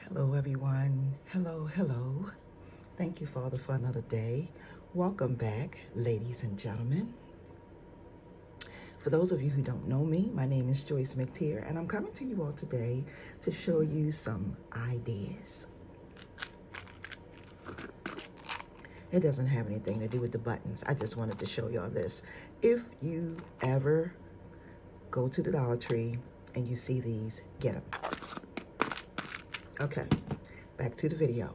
Hello, everyone. Hello, hello. Thank you, Father, for another day. Welcome back, ladies and gentlemen. For those of you who don't know me, my name is Joyce McTeer, and I'm coming to you all today to show you some ideas. It doesn't have anything to do with the buttons. I just wanted to show y'all this. If you ever go to the Dollar Tree and you see these, get them. Okay, back to the video.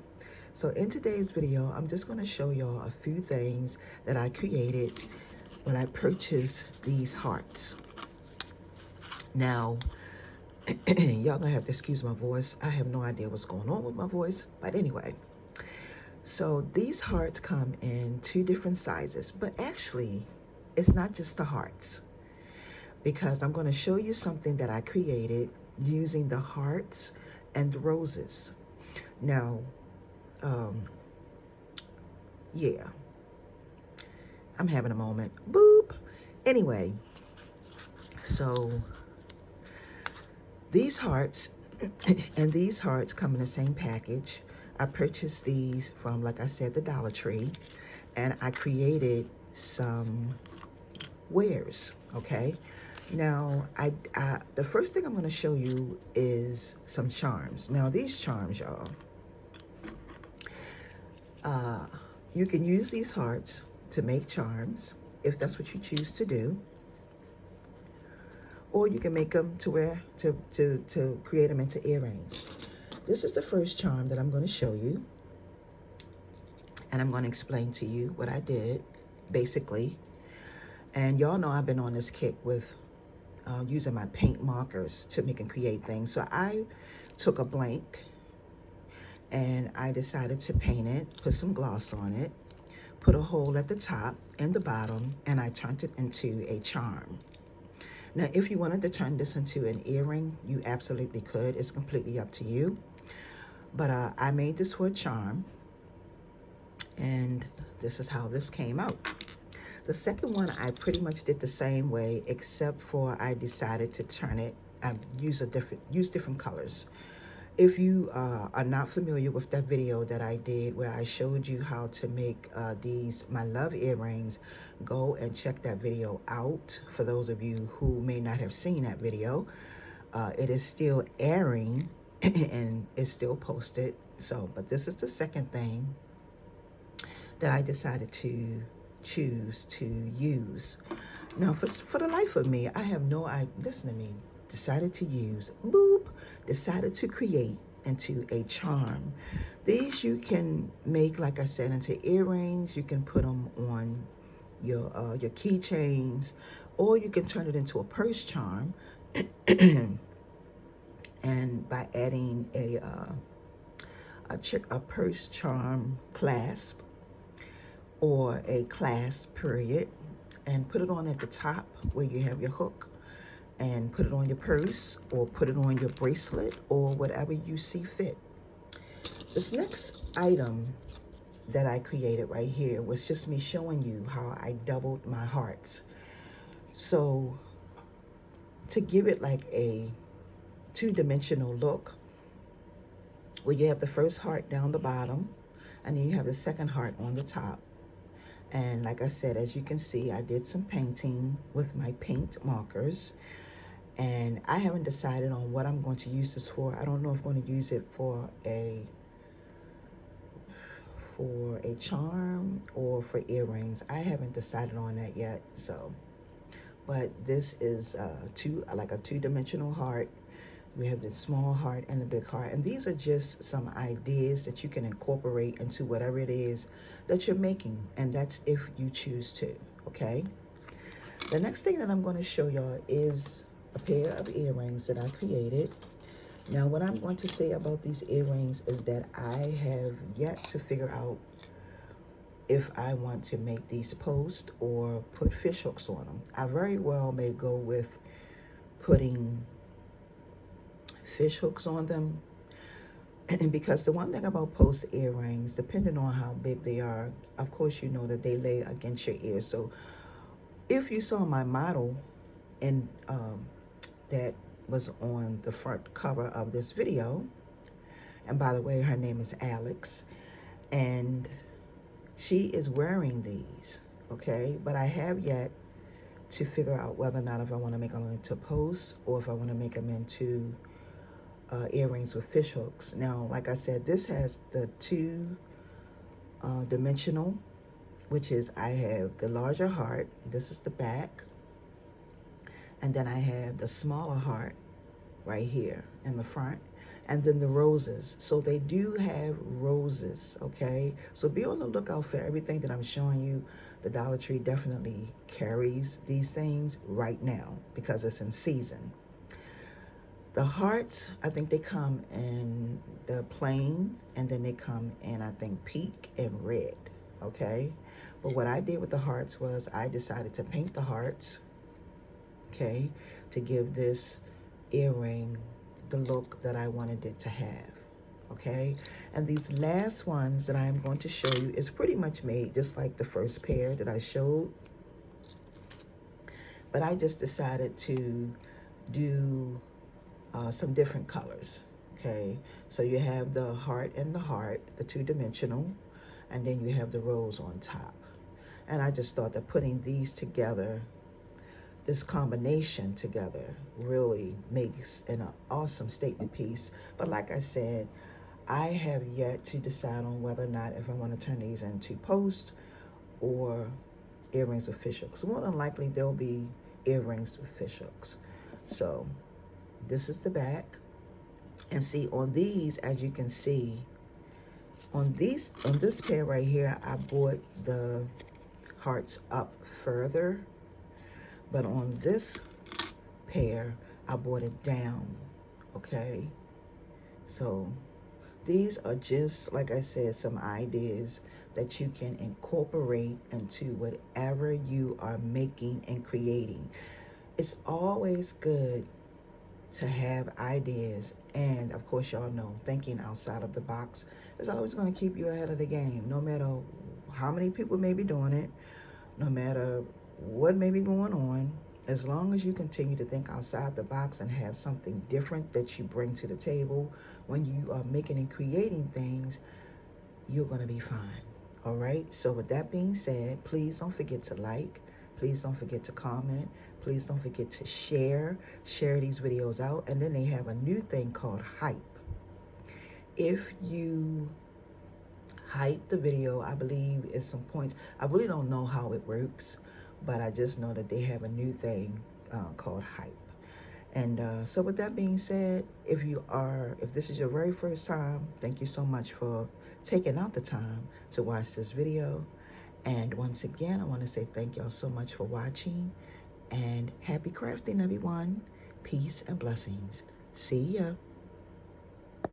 So in today's video, I'm just going to show y'all a few things that I created when I purchased these hearts. Now, y'all gonna have to excuse my voice. I have no idea what's going on with my voice, but anyway. So these hearts come in two different sizes, but actually, it's not just the hearts, because I'm going to show you something that I created using the hearts and the roses. Now, yeah, I'm having a moment. Boop. Anyway, so these hearts and these hearts come in the same package. I purchased these from, like I said, the Dollar Tree, and I created some wares, okay? Now, the first thing I'm going to show you is some charms. Now, these charms, y'all, you can use these hearts to make charms, if that's what you choose to do. Or you can make them to create them into earrings. This is the first charm that I'm going to show you. And I'm going to explain to you what I did, basically. And y'all know I've been on this kick with using my paint markers to make and create things. So I took a blank and I decided to paint it, put some gloss on it, put a hole at the top and the bottom, and I turned it into a charm. Now, if you wanted to turn this into an earring, you absolutely could. It's completely up to you. But I made this for a charm, and this is how this came out. The second one, I pretty much did the same way, except for I decided to turn it, use different colors. If you are not familiar with that video that I did where I showed you how to make these My Love earrings, go and check that video out. For those of you who may not have seen that video, it is still airing and it's still posted. So, but this is the second thing that I decided to choose to use. Now, for the life of me, I have no idea. Listen to me. Decided to create into a charm. These you can make, like I said, into earrings. You can put them on your keychains, or you can turn it into a purse charm. And by adding a purse charm clasp, or a clasp period, and put it on at the top where you have your hook, and put it on your purse or put it on your bracelet or whatever you see fit. This next item that I created right here was just me showing you how I doubled my hearts. So to give it like a two-dimensional look, where you have the first heart down the bottom and then you have the second heart on the top. And like I said, as you can see, I did some painting with my paint markers. And I haven't decided on what I'm going to use this for. I don't know if I'm going to use it for a charm or for earrings. I haven't decided on that yet. So, but this is like a two-dimensional heart. We have the small heart and the big heart. And these are just some ideas that you can incorporate into whatever it is that you're making. And that's if you choose to, okay? The next thing that I'm going to show y'all is a pair of earrings that I created. Now, what I'm going to say about these earrings is that I have yet to figure out if I want to make these post or put fish hooks on them. I very well may go with putting fish hooks on them. And because the one thing about post earrings, depending on how big they are, of course, you know that they lay against your ear. So if you saw my model and that was on the front cover of this video, And by the way, her name is Alex. And she is wearing these, okay? But I have yet to figure out whether or not if I want to make them into posts or if I want to make them into earrings with fish hooks. Now, like I said, this has the two dimensional, which is I have the larger heart. This is the back. And then I have the smaller heart right here in the front. And then the roses. So they do have roses, okay? So be on the lookout for everything that I'm showing you. The Dollar Tree definitely carries these things right now because it's in season. The hearts, I think they come in the plain, and then they come in, I think, pink and red, okay? But what I did with the hearts was I decided to paint the hearts, okay, to give this earring the look that I wanted it to have, okay? And these last ones that I'm going to show you is pretty much made just like the first pair that I showed. But I just decided to do some different colors, okay? So you have the heart and the heart, the two-dimensional, and then you have the rose on top. And I just thought that putting these together, this combination together, really makes an awesome statement piece. But like I said, I have yet to decide on whether or not if I want to turn these into post or earrings with fish hooks. More than likely, there'll be earrings with fish hooks. So this is the back. And see, on these, as you can see, on this pair right here, I brought the hearts up further. But on this pair, I brought it down, okay? So these are just, like I said, some ideas that you can incorporate into whatever you are making and creating. It's always good to have ideas, and of course, y'all know, thinking outside of the box is always going to keep you ahead of the game, no matter how many people may be doing it, no matter what may be going on. As long as you continue to think outside the box and have something different that you bring to the table when you are making and creating things, you're going to be fine. All right? So with that being said, please don't forget to like. Please don't forget to comment. Please don't forget to share these videos out. And then they have a new thing called hype. If you hype the video, I believe is some points. I really don't know how it works, but I just know that they have a new thing called hype. And so with that being said, if this is your very first time, thank you so much for taking out the time to watch this video. And once again, I want to say thank y'all so much for watching, and happy crafting, everyone. Peace and blessings. See ya.